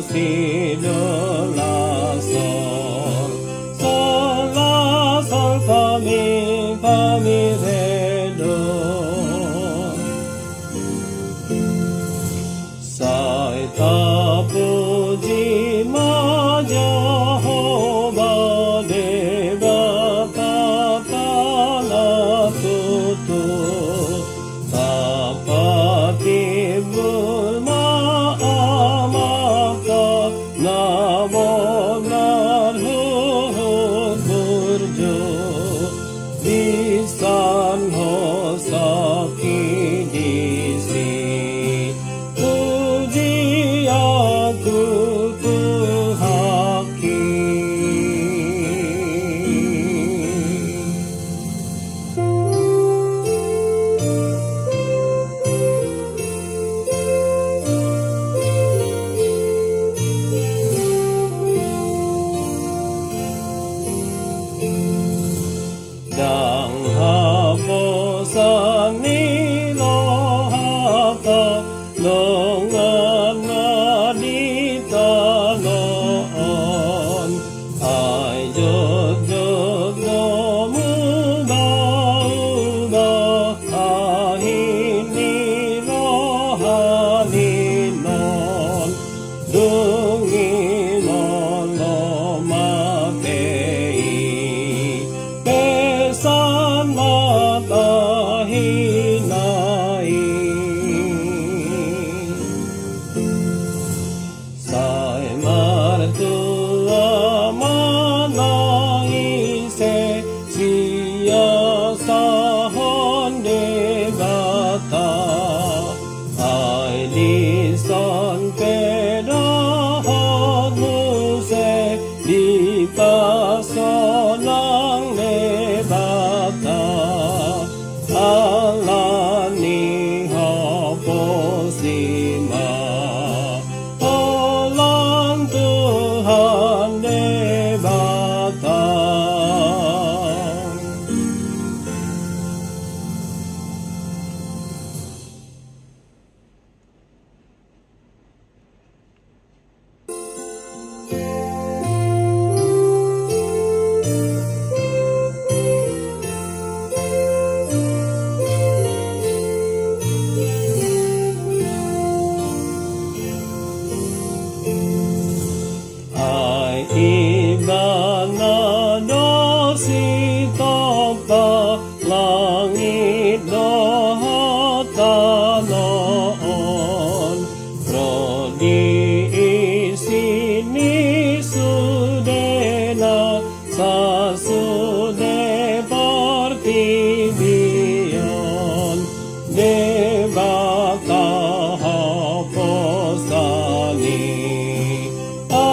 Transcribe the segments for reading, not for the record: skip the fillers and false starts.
si do la sol fa mi re do. Sai ta puji ma Jehovah deva tata la tutu tapati bulma amata namo narhu burjo bisan ho saki disi puji aku Tuhaki. Dang haposan ni lohata longan nadita loon ay jod no muba ahin ni rohani non dungi matei pesan matahinai sai martua manai se sia sahon debata ai lison pedahonu se di pasonang debata alani haposima Tuhan debata. Ai ibana dosi topa langit dohota loon prodi isini sudena sasude partibion debata haposani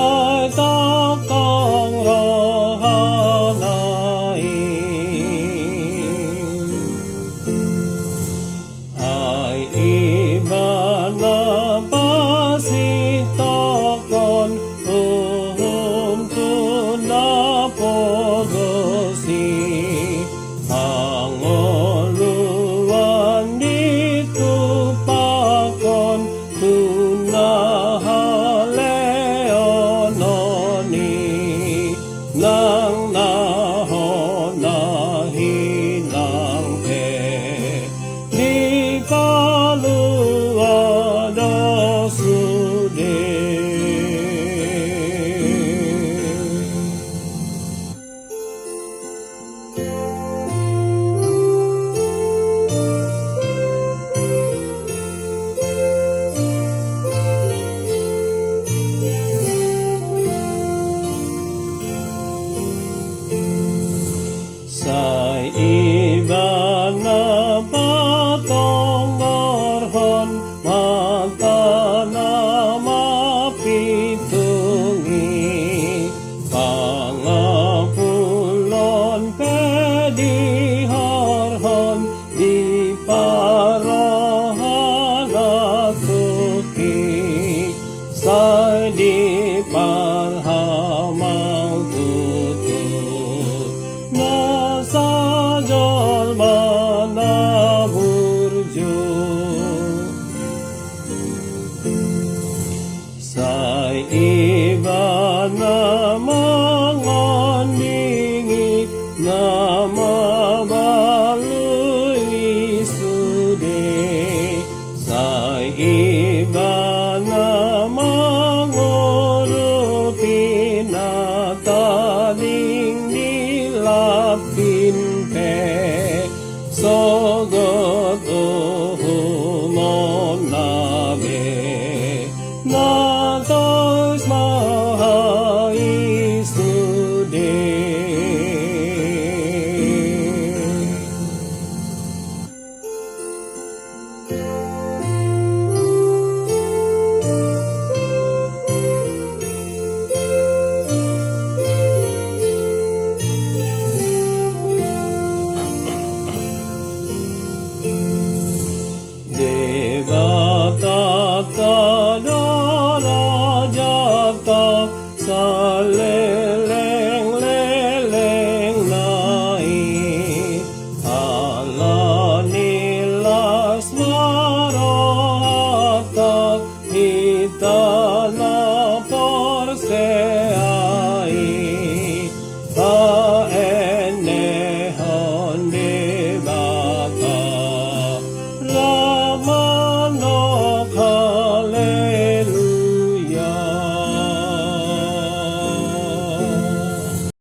takang rohanai ai ibana pasitakon tuna pogosi angoluan ditupakon tuna nang nahon nahinang pe di kaluada sude. Sai ibana patong orhon matana mapitungi pangapulon pedi horhon di parohanatuki sai di parhamau tutut sajol mana burjo sa iba na mangandingi na mabaloy sude sa iba na mangurupi na taling nilapin pe sogot humon nabe na tos mahais today. Devata Kadara Jata Sa